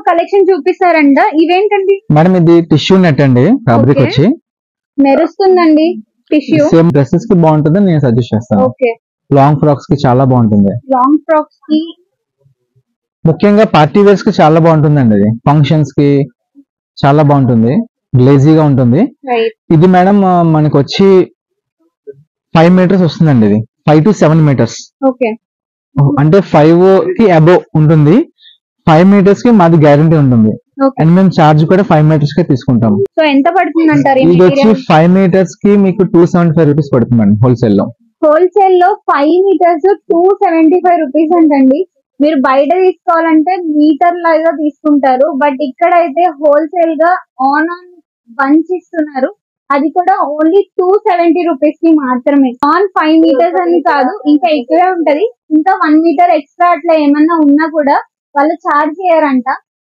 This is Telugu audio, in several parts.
కలెక్షన్ చూపిస్తారంట. ఇవేంటండి మేడం? ఇది టిష్యూ నెట్ అండి, ఫ్యాబ్రిక్ వచ్చి మెరుస్తుందండి. టిష్యూ సేమ్ డ్రెస్సెస్ కి బాగుంటుంది, నేను సజెస్ట్ చేస్తాను. లాంగ్ ఫ్రాక్స్ కి చాలా బాగుంటుంది. లాంగ్ ఫ్రాక్స్ కి ముఖ్యంగా పార్టీ వేర్స్ కి చాలా బాగుంటుందండి. ఇది ఫంక్షన్స్ కి చాలా బాగుంటుంది, గ్లేజీగా ఉంటుంది. ఇది మేడం మనకు వచ్చి 5 మీటర్స్ వస్తుందండి. ఇది 5 to 7 మీటర్స్, అంటే 5 కి అబోవ్ ఉంటుంది. 5 మీటర్స్ కి మాది గ్యారంటీ ఉంటుంది. అండ్ మేము చార్జ్ కూడా 5 మీటర్స్ కి తీసుకుంటాము. సో ఎంత పడుతుంది అంటారు? ఇది వచ్చి 5 మీటర్స్ కి మీకు 275 రూపీస్ పడుతుంది అండి హోల్సేల్ లో. 5 మీటర్స్ 275 రూపీస్ అంటండి. మీరు బయట తీసుకోవాలంటే మీటర్ లాగా తీసుకుంటారు, బట్ ఇక్కడ అయితే హోల్సేల్ గా ఆన్ బంచ్ ఇస్తున్నారు. అది కూడా ఓన్లీ 270 రూపీస్ కి మాత్రమే. ఆన్ 5 మీటర్స్ అని కాదు, ఇంకా ఎక్కువే ఉంటది. ఇంకా 1 మీటర్ ఎక్స్ట్రా అట్లా ఏమన్నా ఉన్నా కూడా వాళ్ళు చార్జ్ చేయరంట.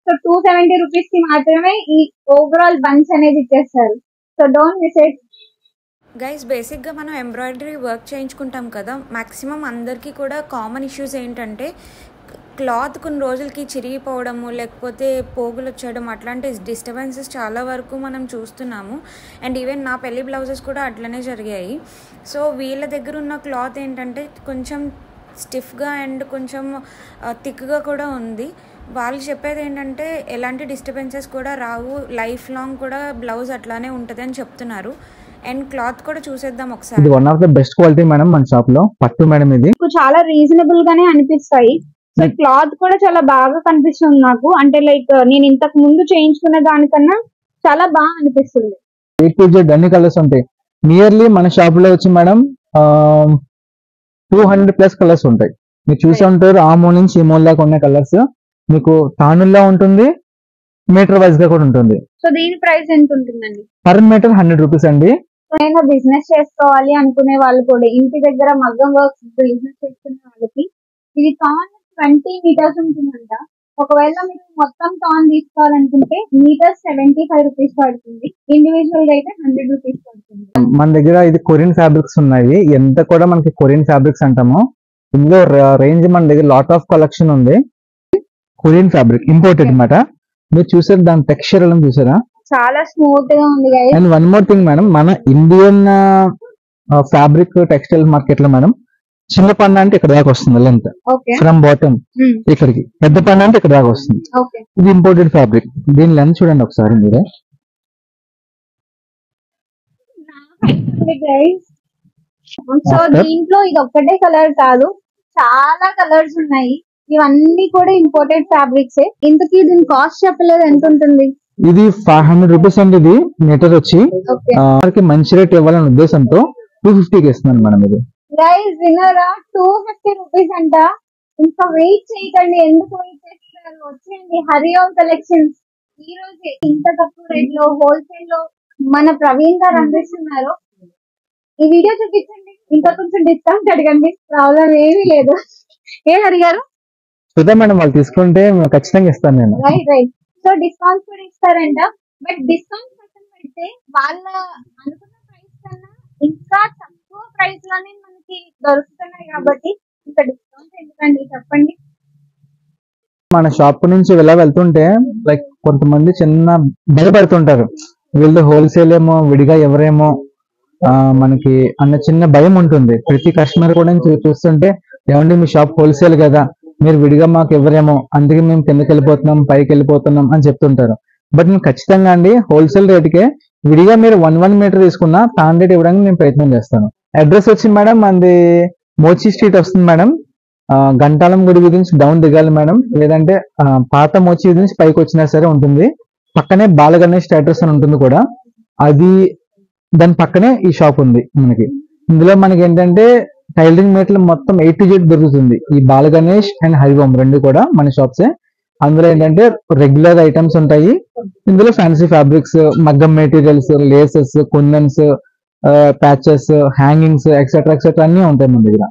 సో 270 రూపీస్ కి మాత్రమే ఈ ఓవరాల్ బంచ్ అనేది ఇచ్చేస్తారు. So don't miss it guys. బేసిక్గా మనం ఎంబ్రాయిడరీ వర్క్ చేయించుకుంటాం కదా, మ్యాక్సిమం అందరికీ కూడా కామన్ ఇష్యూస్ ఏంటంటే క్లాత్ కొన్ని రోజులకి చిరిగిపోవడము, లేకపోతే పోగులు వచ్చేయడం, అట్లాంటి డిస్టర్బెన్సెస్ చాలా వరకు మనం చూస్తున్నాము. అండ్ ఈవెన్ నా పెళ్లి బ్లౌజెస్ కూడా అట్లనే జరిగాయి. సో వీళ్ళ దగ్గర ఉన్న క్లాత్ ఏంటంటే కొంచెం స్టిఫ్గా అండ్ కొంచెం థిక్గా కూడా ఉంది. వాళ్ళు చెప్పేది ఏంటంటే ఎలాంటి డిస్టర్బెన్సెస్ కూడా రావు, లైఫ్ లాంగ్ కూడా బ్లౌజ్ అట్లానే ఉంటుంది అని చెప్తున్నారు. అండ్ క్లాత్ కూడా చూసేద్దాం ఒకసారి. ఇది one of the best quality madam మన షాప్ లో. పట్టు మేడం, ఇది చాలా రీజనబుల్ గానే అనిపిస్తాయి. క్లాత్ కూడా చాలా బాగా కనిపిస్తుంది నాకు. అంటే లైక్ నేను ఇంతకు ముందు చేయించుకున్న దానికన్నా చాలా బాగా అనిపిస్తుంది. A to Z అన్ని కలర్స్ ఉంటాయి. నియర్లీ మన షాప్ లో వచ్చి మేడం 200+ కలర్స్ ఉంటాయి. మీరు చూసే ఉంటారు, ఆ మూల నుంచి ఈ మూల దాకా ఉన్న కలర్స్. మీకు తానుల్లో ఉంటుంది, మీటర్ వైజ్ గా కూడా ఉంటుంది. సో దీని ప్రైస్ ఎంత ఉంటుందండి? పర్ మీటర్ 100 రూపీస్ అండి. ఏదైనా బిజినెస్ చేసుకోవాలి అనుకునే వాళ్ళు కూడా, ఇంటి దగ్గర మగ్గం వర్క్ బిజినెస్ చేసుకునే వాళ్ళకి ఇది తాన్ 20 మీటర్స్ ఉంటుందంట. ఒకవేళ మీరు మొత్తం తాన్ తీసుకోవాలనుకుంటే మీటర్ 75 రూపీస్ పడుతుంది. ఇండివిజువల్ గా అయితే 100 రూపీస్ పడుతుంది. మన దగ్గర ఇది కొరియన్ ఫ్యాబ్రిక్స్ ఉన్నాయి. ఎంత కూడా మనకి కొరియన్ ఫ్యాబ్రిక్స్ అంటాము. ఇందులో రేంజ్ మన దగ్గర లాట్ ఆఫ్ కలెక్షన్ ఉంది. కొరియన్ ఫ్యాబ్రిక్ ఇంపోర్టెడ్ అన్నమాట. మీరు చూసారు దాని టెక్స్చర్ ఎలా చూసారా? చాలా స్మూత్ గా ఉంది. And one more thing madam, మన ఇండియన్ ఫ్యాబ్రిక్ టెక్స్టైల్ మార్కెట్ లో మేడం చిన్న పన్ను అంటే ఇక్కడ దాకా వస్తుంది లెంత్, ఫ్రమ్ బాటమ్ ఇక్కడికి. పెద్ద పన్ను అంటే ఇక్కడ దాకా వస్తుంది. ఇది ఇంపోర్టెడ్ ఫ్యాబ్రిక్. దీని లెంత్ చూడండి ఒకసారి మీరే. సో దీంట్లో ఇది ఒక్కటే కలర్ కాదు, చాలా కలర్స్ ఉన్నాయి. ఇవన్నీ కూడా ఇంపోర్టెడ్ ఫ్యాబ్రిక్స్. ఇంతకీ దీని కాస్ట్ చెప్పలేదు, ఎంత ఉంటుంది? ఇది 500 రూపీస్ అండి. ఇది మీటర్ వచ్చి మంచి రేట్ ఇవ్వాలనే ఉద్దేశంతో 250కి ఇస్తున్నాను మేడం. ఇది గైస్ వినరా, 250 రూపీస్ అంట. ఇంకా వెయిట్ చేయకండి, ఎందుకు వెయిట్ చేస్తున్నారు? వచ్చేయండి హరి ఓం కలెక్షన్స్. ఈ రోజు ఇంత తక్కువ రేట్ లో హోల్సేల్ లో మన ప్రవీణ్ గారు అందిస్తున్నారు. ఈ వీడియో చూపించండి, ఇంకా కొంచెం డిస్కౌంట్ అడగండి, ప్రాబ్లం ఏమీ లేదు. ఏ హరి గారు? చూద్దాం మేడం, వాళ్ళు తీసుకుంటే ఖచ్చితంగా ఇస్తాను నేను. రైట్. సో డిస్కౌంట్ కూడా ఇస్తారంట. బట్ డిస్కౌంట్ పక్కన పెడితే వాళ్ళ అనుకున్న ప్రైస్ కన్నా ఇంకా తక్కువ ప్రైస్ లోనే మనకి దొరుకుతున్నాయి కాబట్టి ఇంకా డిస్కౌంట్ ఎందుకండి చెప్పండి. మన షాప్ నుంచి ఇలా వెళ్తుంటే లైక్ కొంతమంది చిన్న భయపడుతుంటారు, వీళ్ళు హోల్సేల్ ఏమో విడిగా ఎవరేమో మనకి అన్న చిన్న భయం ఉంటుంది. ప్రతి కస్టమర్ కూడా చూస్తుంటే, ఏమండి మీ షాప్ హోల్సేల్ కదా, మీరు విడిగా మాకు ఎవరేమో, అందుకే మేము కిందకి వెళ్ళిపోతున్నాం పైకి వెళ్ళిపోతున్నాం అని చెప్తుంటారు. బట్ నేను ఖచ్చితంగా అండి హోల్సేల్ రేట్కే విడిగా మీరు 1 మీటర్ తీసుకున్నా తాన్ రేట్ ఇవ్వడానికి నేను ప్రయత్నం చేస్తాను. అడ్రస్ వచ్చి మేడం మనది మోచి స్ట్రీట్ వస్తుంది మేడం. గంటాలం గుడి గురించి డౌన్ దిగాలి మేడం, లేదంటే పాత మోచి నుంచి పైకి వచ్చినా సరే ఉంటుంది. పక్కనే బాలగణేష్ థియేటర్స్ అని ఉంటుంది కూడా, అది దాని పక్కనే ఈ షాప్ ఉంది మనకి. ఇందులో మనకి ఏంటంటే టైలరింగ్ మెటీరియల్ మొత్తం A to Z దొరుకుతుంది. ఈ బాలగణేష్ అండ్ హరిఓం రెండు కూడా మన షాప్సే. అందులో ఏంటంటే రెగ్యులర్ ఐటమ్స్ ఉంటాయి. ఇందులో ఫ్యాన్సీ ఫ్యాబ్రిక్స్, మగ్గం మెటీరియల్స్, లేసెస్, కుందన్స్, ప్యాచెస్, హ్యాంగింగ్స్ ఎక్సెట్రా ఎక్సెట్రా అన్ని ఉంటాయి మన దగ్గర.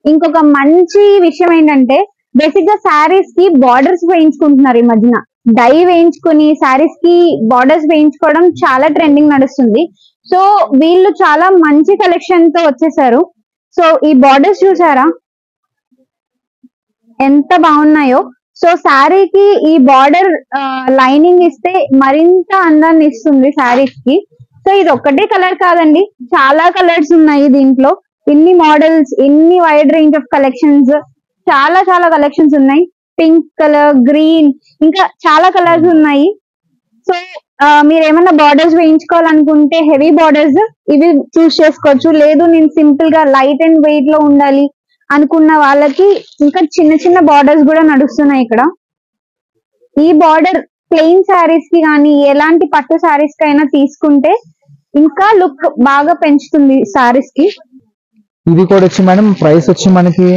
ఇంకొక మంచి విషయం ఏంటంటే, బేసిక్ గా శారీస్ కి బార్డర్స్ వేయించుకుంటున్నారు ఈ మధ్యన. డై వేయించుకుని శారీస్ కి బార్డర్స్ వేయించుకోవడం చాలా ట్రెండింగ్ నడుస్తుంది. సో వీళ్ళు చాలా మంచి కలెక్షన్ తో వచ్చేసారు. సో ఈ బార్డర్స్ చూసారా ఎంత బాగున్నాయో. సో శారీకి ఈ బార్డర్ లైనింగ్ ఇస్తే మరింత అందాన్ని ఇస్తుంది శారీస్ కి. సో ఇది ఒక్కటే కలర్ కాదండి, చాలా కలర్స్ ఉన్నాయి దీంట్లో. ఇన్ని మోడల్స్, ఇన్ని వైడ్ రేంజ్ ఆఫ్ కలెక్షన్స్, చాలా చాలా కలెక్షన్స్ ఉన్నాయి. పింక్ కలర్, గ్రీన్, ఇంకా చాలా కలర్స్ ఉన్నాయి. సో మీరు ఏమన్నా బార్డర్స్ వేయించుకోవాలనుకుంటే హెవీ బార్డర్స్ ఇవి చూస్ చేసుకోవచ్చు. లేదు నేను సింపుల్ గా లైట్ అండ్ వెయిట్ లో ఉండాలి అనుకున్న వాళ్ళకి ఇంకా చిన్న చిన్న బార్డర్స్ కూడా నడుస్తున్నాయి ఇక్కడ. ఈ బార్డర్ ప్లెయిన్ శారీస్ కి కానీ ఎలాంటి పట్టు శారీస్ కి అయినా తీసుకుంటే ఇంకా లుక్ బాగా పెంచుతుంది శారీస్ కి. ఇది కూడా వచ్చి మేడం ప్రైస్ వచ్చి మనకి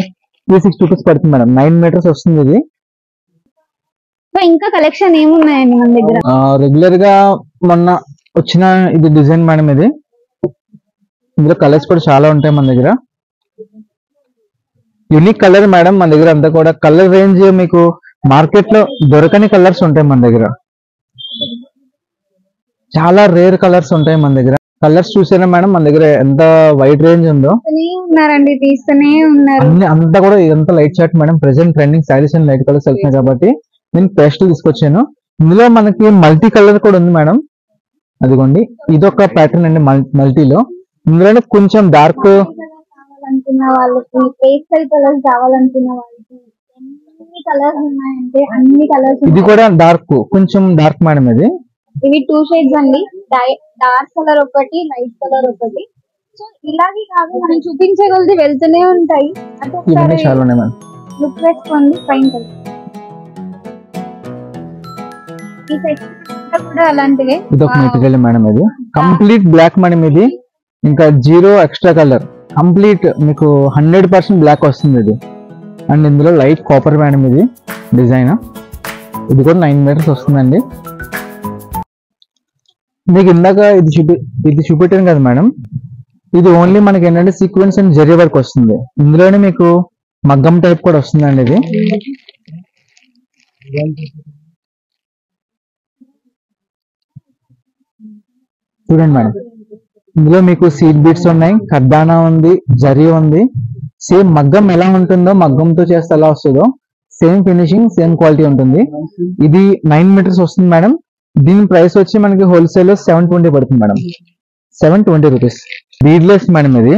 360 రూపీస్ పడుతుంది మేడం. 9 మీటర్స్ వస్తుంది ఇది. సో ఇంకా కలెక్షన్ ఏమున్నాయండి మన దగ్గర? రెగ్యులర్ గా మొన్న వచ్చిన ఇది డిజైన్ మేడం. ఇది ఇందులో కలర్స్ కూడా చాలా ఉంటాయి మన దగ్గర. యూనిక్ కలర్ మేడం మన దగ్గర అంతా కూడా. కలర్ రేంజ్ మీకు మార్కెట్ లో దొరకని కలర్స్ ఉంటాయి మన దగ్గర. చాలా రేర్ కలర్స్ ఉంటాయి మన దగ్గర. కలర్స్ చూసారా మేడం మన దగ్గర ఎంత వైడ్ రేంజ్ ఉందో. ఉన్నారండి, తీస్తూనే ఉన్నారు. అంతా కూడా ఇదంతా light short madam. Present trending saris and light colours వెళ్తున్నాయి కాబట్టి నేను పేస్టల్ తీసుకొచ్చాను. ఇందులో మనకి మల్టీ కలర్ కూడా ఉంది మేడం. అదిగోండి ఇదొక ప్యాటర్న్ అండి మల్టీలో. ఇందులోనే కొంచెం డార్క్ కావాలనుకున్న వాళ్ళకి, పేస్టల్ కలర్స్ కావాలనుకున్న వాళ్ళకి ఎన్ని కలర్స్ ఉన్నాయంటే అన్ని కలర్స్. ఇది కూడా డార్క్, కొంచెం డార్క్ మేడం. ఇది ఇవి 2 షేడ్స్ అండి, డార్క్ కలర్ ఒకటి, లైట్ కలర్ ఒకటి. సో ఇలాగే కాదు మనం చూపించే కొద్ది వెళ్తూనే ఉంటాయి. ఇవన్నీ చాలా ఉన్నాయి మేడం. లుక్ వేసుకోండి ఫైన్ కలర్. ఈ సెట్ కూడా అలాంటివే. ఇదొక మెటీరియల్ మేడం. ఇది కంప్లీట్ బ్లాక్ మేడం. ఇది ఇంకా 0 ఎక్స్ట్రా కలర్, కంప్లీట్ మీకు 100% బ్లాక్ వస్తుంది ఇది. అండ్ ఇందులో లైట్ కాపర్ మేడం. ఇది డిజైన్. ఇది కూడా 9 మీటర్స్ వస్తుందండి. మీకు ఇందాక ఇది చూపెట్టాను కదా మేడం. ఇది ఓన్లీ మనకి ఏంటంటే సీక్వెన్స్ అండ్ జరీ వర్క్ వస్తుంది. ఇందులోనే మీకు మగ్గం టైప్ కూడా వస్తుందండి. ఇది చూడండి మేడం. ఇందులో మీకు సీడ్ బీట్స్ ఉన్నాయి, కర్దానా ఉంది, జరీ ఉంది. సేమ్ మగ్గం ఎలా ఉంటుందో, మగ్గంతో చేస్తే ఎలా వస్తుందో సేమ్ ఫినిషింగ్, సేమ్ క్వాలిటీ ఉంటుంది. ఇది 9 మీటర్స్ వస్తుంది మేడం. దీని ప్రైస్ వచ్చి మనకి హోల్సేల్ 720 పడుతుంది మేడం. 720 రూపీస్. బీడ్లెస్ మేడం. ఇది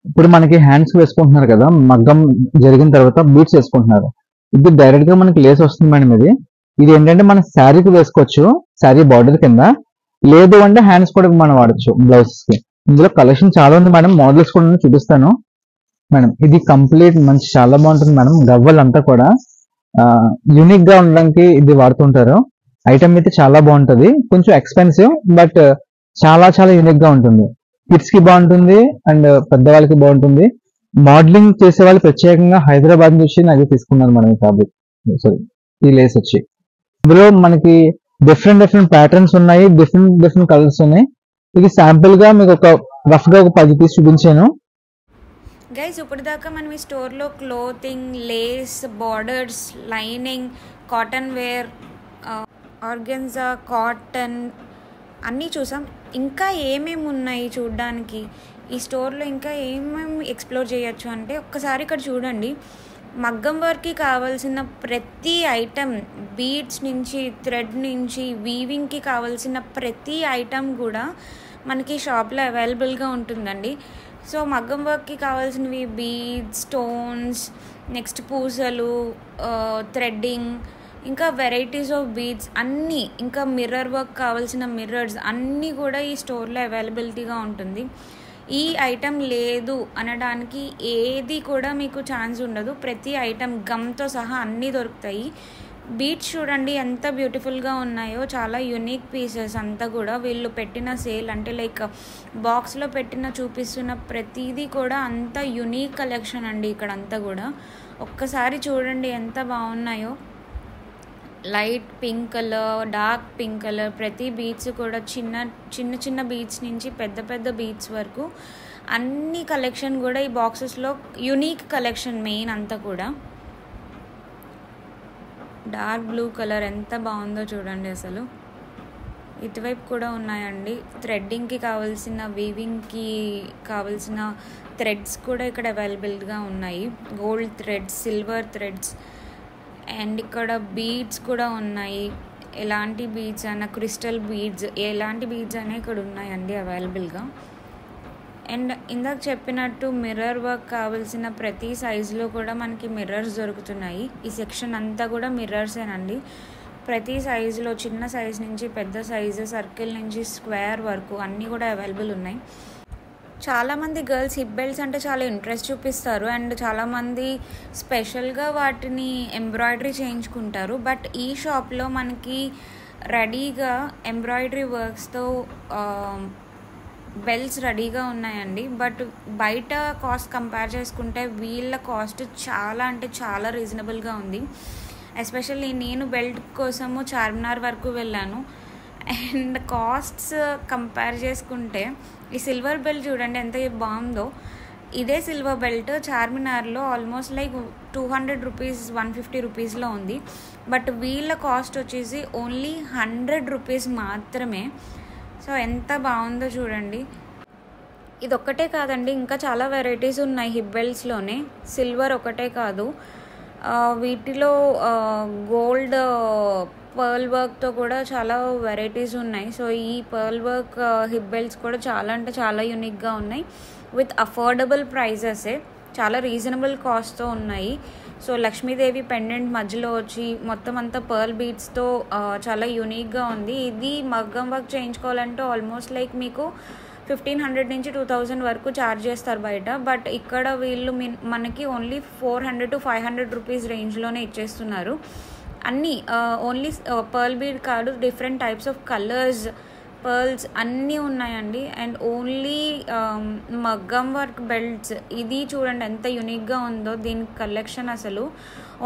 ఇప్పుడు మనకి హ్యాండ్స్ వేసుకుంటున్నారు కదా, మగ్గం జరిగిన తర్వాత బీడ్స్ వేసుకుంటున్నారు. ఇది డైరెక్ట్ గా మనకి లేస్ వస్తుంది మేడం. ఇది ఏంటంటే మన శారీకి వేసుకోవచ్చు, శారీ బార్డర్ కింద. లేదు అంటే హ్యాండ్స్ కూడా మనం వాడచ్చు బ్లౌజెస్ కి. ఇందులో కలెక్షన్ చాలా ఉంది మేడం. మోడల్స్ కూడా చూపిస్తాను మేడం. ఇది కంప్లీట్ మంచి చాలా బాగుంటుంది మేడం. గవ్వలు అంతా కూడా యూనిక్ గా ఉండడానికి ఇది వాడుతుంటారు. ఐటమ్ అయితే చాలా బాగుంటది. కొంచెం ఎక్స్పెన్సివ్ బట్ చాలా చాలా యూనిక్ గా ఉంటుంది. కిడ్స్ కి బాగుంటుంది అండ్ పెద్దవాళ్ళకి బాగుంటుంది. మోడలింగ్ చేసే వాళ్ళు ప్రత్యేకంగా హైదరాబాద్ నుంచి నాకు తీసుకున్నారు మేడం ఈ ఫ్యాబ్రిక్, సారీ ఈ లేస్ వచ్చి. ఇందులో మనకి డిఫరెంట్ డిఫరెంట్ ప్యాటర్న్స్ ఉన్నాయి, డిఫరెంట్ డిఫరెంట్ కలర్స్ ఉన్నాయి. ఇది శాంపుల్ గా మీకు ఒక రఫ్ గా ఒక 10 పీస్ చూపించాను. గైస్ ఇప్పుడు దాకా మనం ఈ స్టోర్లో clothing, lace, borders, lining, cotton wear, organza, cotton అన్నీ చూసాం. ఇంకా ఏమేమి ఉన్నాయి చూడడానికి ఈ స్టోర్లో, ఇంకా ఏమేమి ఎక్స్ప్లోర్ చేయొచ్చు అంటే ఒక్కసారి ఇక్కడ చూడండి. మగ్గం వర్క్కి కావాల్సిన ప్రతి ఐటెం, బీడ్స్ నుంచి, థ్రెడ్ నుంచి, వీవింగ్కి కావాల్సిన ప్రతి ఐటెం కూడా మనకి షాప్లో అవైలబుల్గా ఉంటుందండి. సో మగ్గం వర్క్కి కావాల్సినవి బీడ్స్, స్టోన్స్, నెక్స్ట్ పూసలు, థ్రెడ్డింగ్, ఇంకా వెరైటీస్ ఆఫ్ బీడ్స్ అన్నీ, ఇంకా మిర్రర్ వర్క్ కావాల్సిన మిర్రర్స్ అన్నీ కూడా ఈ స్టోర్లో అవైలబిలిటీగా ఉంటుంది. ఈ ఐటెం లేదు అనడానికి ఏది కూడా మీకు ఛాన్స్ ఉండదు. ప్రతి ఐటెం గమ్తో సహా అన్నీ దొరుకుతాయి. బీడ్స్ చూడండి ఎంత బ్యూటిఫుల్గా ఉన్నాయో, చాలా యూనిక్ పీసెస్ అంతా కూడా. వీళ్ళు పెట్టిన సేల్ అంటే లైక్ బాక్స్లో పెట్టిన చూపిస్తున్న ప్రతిదీ కూడా అంత యూనిక్ కలెక్షన్ అండి ఇక్కడ అంతా కూడా. ఒక్కసారి చూడండి ఎంత బాగున్నాయో. Light pink colour, dark pink colour, ప్రతి బీడ్స్ కూడా చిన్న చిన్న చిన్న బీడ్స్ నుంచి పెద్ద పెద్ద బీడ్స్ వరకు అన్ని కలెక్షన్ కూడా ఈ బాక్సెస్లో యూనిక్ కలెక్షన్ మెయిన్ అంతా కూడా. డార్క్ బ్లూ కలర్ ఎంత బాగుందో చూడండి అసలు. ఇటువైపు కూడా ఉన్నాయండి. థ్రెడ్డింగ్కి కావాల్సిన, వీవింగ్కి కావాల్సిన థ్రెడ్స్ కూడా ఇక్కడ అవైలబుల్గా ఉన్నాయి. Gold threads, silver threads and ఇక్కడ బీడ్స్ కూడా ఉన్నాయి. ఎలాంటి బీడ్స్ అయినా, క్రిస్టల్ బీడ్స్, ఎలాంటి బీడ్స్ అయినా ఇక్కడ ఉన్నాయండి అవైలబుల్గా. అండ్ ఇందాక చెప్పినట్టు మిర్రర్ వర్క్ కావాల్సిన ప్రతి సైజులో కూడా మనకి మిర్రర్స్ దొరుకుతున్నాయి. ఈ సెక్షన్ అంతా కూడా మిర్రర్సేనండి. ప్రతి సైజులో చిన్న సైజు నుంచి పెద్ద సైజు, సర్కిల్ నుంచి స్క్వేర్ వరకు అన్నీ కూడా అవైలబుల్ ఉన్నాయి. చాలామంది గర్ల్స్ హిప్ బెల్ట్స్ అంటే చాలా ఇంట్రెస్ట్ చూపిస్తారు అండ్ చాలామంది స్పెషల్గా వాటిని ఎంబ్రాయిడరీ చేయించుకుంటారు. బట్ ఈ షాప్లో మనకి రెడీగా ఎంబ్రాయిడరీ వర్క్స్తో బెల్ట్స్ రెడీగా ఉన్నాయండి. బట్ బయట కాస్ట్ కంపేర్ చేసుకుంటే వీళ్ళ కాస్ట్ చాలా అంటే చాలా రీజనబుల్గా ఉంది. ఎస్పెషల్లీ నేను బెల్ట్ కోసము చార్మినార్ వరకు వెళ్ళాను అండ్ కాస్ట్స్ కంపేర్ చేసుకుంటే ఈ సిల్వర్ బెల్ట్ చూడండి ఎంత బాగుందో. ఇదే సిల్వర్ బెల్ట్ చార్మినార్లో ఆల్మోస్ట్ లైక్ 200 రూపీస్ 150 రూపీస్లో ఉంది. బట్ వీళ్ళ కాస్ట్ వచ్చేసి ఓన్లీ 100 రూపీస్ మాత్రమే. సో ఎంత బాగుందో చూడండి. ఇది ఒక్కటే కాదండి, ఇంకా చాలా వెరైటీస్ ఉన్నాయి హిప్ బెల్ట్స్లోనే. సిల్వర్ ఒకటే కాదు, వీటిలో గోల్డ్ పర్ల్ వర్క్తో కూడా చాలా వెరైటీస్ ఉన్నాయి. సో ఈ పర్ల్ వర్క్ హిప్ బెల్ట్స్ కూడా చాలా అంటే చాలా యూనిక్గా ఉన్నాయి. విత్ అఫోర్డబుల్ ప్రైజెసే, చాలా రీజనబుల్ కాస్ట్తో ఉన్నాయి. సో లక్ష్మీదేవి పెండెంట్ మధ్యలో వచ్చి మొత్తం అంతా పర్ల్ బీడ్స్తో చాలా యూనిక్గా ఉంది. ఇది మగ్గం వర్క్ చేయించుకోవాలంటే ఆల్మోస్ట్ లైక్ మీకు 1500 నుంచి 2000 వరకు ఛార్జ్ చేస్తారు బయట. బట్ ఇక్కడ వీళ్ళు మనకి ఓన్లీ 400 to 500 రూపీస్ రేంజ్లోనే ఇచ్చేస్తున్నారు. అన్నీ ఓన్లీ పర్ల్ బీడ్ కాదు, different types of colours pearls అన్నీ ఉన్నాయండి. అండ్ ఓన్లీ మగ్గం వర్క్ బెల్ట్స్, ఇది చూడండి ఎంత యూనిక్గా ఉందో. దీని కలెక్షన్ అసలు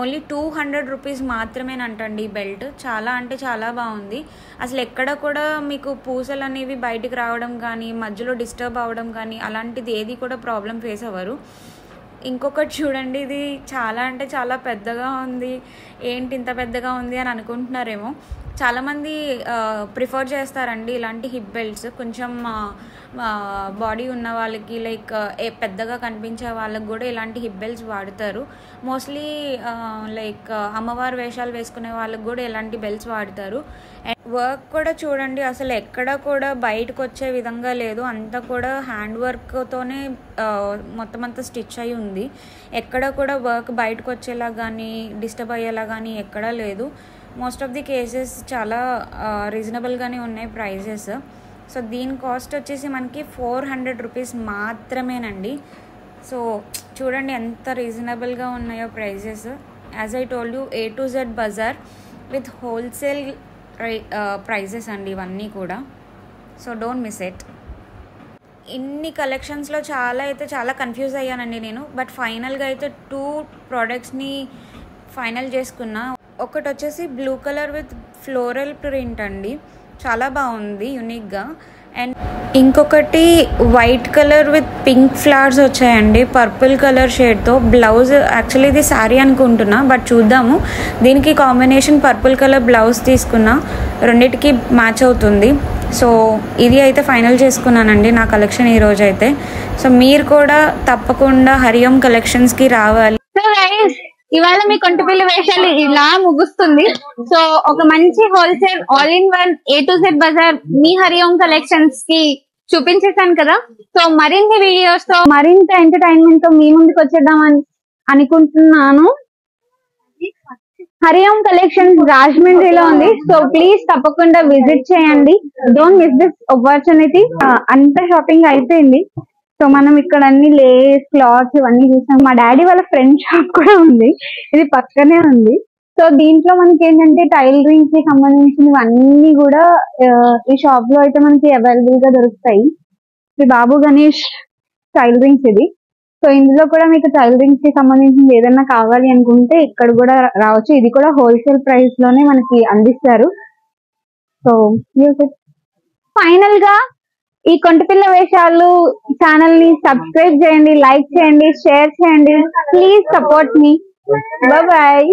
ఓన్లీ 200 రూపీస్ మాత్రమేనంటండి ఈ బెల్ట్. చాలా అంటే చాలా బాగుంది. అసలు ఎక్కడ కూడా మీకు పూసలు అనేవి బయటికి రావడం కానీ, మధ్యలో డిస్టర్బ్ అవ్వడం కానీ అలాంటిది ఏది కూడా ప్రాబ్లం ఫేస్ అవ్వరు. ఇంకొకటి చూడండి, ఇది చాలా అంటే చాలా పెద్దగా ఉంది. ఏంటి ఇంత పెద్దగా ఉంది అని అనుకుంటున్నారేమో. చాలామంది ప్రిఫర్ చేస్తారండి ఇలాంటి హిప్ బెల్ట్స్. కొంచెం బాడీ ఉన్న వాళ్ళకి లైక్ పెద్దగా కనిపించే వాళ్ళకి కూడా ఇలాంటి హిప్ బెల్ట్స్ వాడతారు. మోస్ట్లీ లైక్ అమ్మవారి వేషాలు వేసుకునే వాళ్ళకి కూడా ఇలాంటి బెల్ట్స్ వాడతారు. అండ్ వర్క్ కూడా చూడండి, అసలు ఎక్కడ కూడా బయటకు వచ్చే విధంగా లేదు. అంతా కూడా హ్యాండ్ వర్క్తోనే మొత్తం అంతా స్టిచ్ అయి ఉంది. ఎక్కడ కూడా వర్క్ బయటకు వచ్చేలా కానీ డిస్టర్బ్ అయ్యేలా కానీ ఎక్కడా లేదు. మోస్ట్ ఆఫ్ ది కేసెస్ చాలా రీజనబుల్గానే ఉన్నాయి ప్రైజెస్. సో దీని కాస్ట్ వచ్చేసి మనకి 400 రూపీస్ మాత్రమేనండి. సో చూడండి ఎంత రీజనబుల్గా ఉన్నాయో prices. As I told you, A to Z Bazaar with wholesale prices అండి ఇవన్నీ కూడా. So don't miss it. ఇన్ని కలెక్షన్స్లో చాలా కన్ఫ్యూజ్ అయ్యానండి నేను. బట్ ఫైనల్గా అయితే 2 ప్రోడక్ట్స్ని ఫైనల్ చేసుకున్నా. ఒకటి వచ్చేసి blue colour with floral print అండి, చాలా బాగుంది యూనిక్గా. అండ్ ఇంకొకటి white colour with pink flowers వచ్చాయండి పర్పుల్ కలర్ షేడ్తో. బ్లౌజ్ యాక్చువల్లీ ఇది శారీ అనుకుంటున్నా, బట్ చూద్దాము. దీనికి కాంబినేషన్ పర్పుల్ కలర్ బ్లౌజ్ తీసుకున్నా, రెండిటికి మ్యాచ్ అవుతుంది. సో ఇది అయితే ఫైనల్ చేసుకున్నానండి నా కలెక్షన్ ఈరోజు అయితే. సో మీరు కూడా తప్పకుండా హరిఓం కలెక్షన్స్కి రావాలి. ఇవాళ మీ కొంటపిల్లి వేషాలు ఇలా ముగుస్తుంది. సో ఒక మంచి wholesale all in one A to Z Bazaar మీ హరిఓం కలెక్షన్స్ కి చూపించేశాను కదా. సో మరిన్ని వీడియోస్ తో మరింత ఎంటర్టైన్మెంట్ తో మీ ముందుకు వచ్చేద్దామని అనుకుంటున్నాను. హరిఓం కలెక్షన్స్ రాజమండ్రిలో ఉంది. సో ప్లీజ్ తప్పకుండా విజిట్ చేయండి. Don't miss this opportunity. అంత షాపింగ్ అయిపోయింది. సో మనం ఇక్కడ అన్ని లేస్ క్లాత్స్ ఇవన్నీ చూసాం. మా డాడీ వాళ్ళ ఫ్రెండ్ షాప్ కూడా ఉంది, ఇది పక్కనే ఉంది. సో దీంట్లో మనకి ఏంటంటే టైలరింగ్ కి సంబంధించినవన్నీ కూడా ఈ షాప్ లో అయితే మనకి అవైలబుల్ గా దొరుకుతాయి. ఇది బాబు గణేష్ టైలరింగ్స్ ఇది. సో ఇందులో కూడా మీకు టైలరింగ్ కి సంబంధించింది ఏదైనా కావాలి అనుకుంటే ఇక్కడ కూడా రావచ్చు. ఇది కూడా హోల్సేల్ ప్రైస్ లోనే మనకి అందిస్తారు. సో ఫైనల్ గా ఈ కొంటపిల్ల వేషాలు ఛానల్ ని సబ్స్క్రైబ్ చేయండి, లైక్ చేయండి, షేర్ చేయండి. Please support me. బాయ్.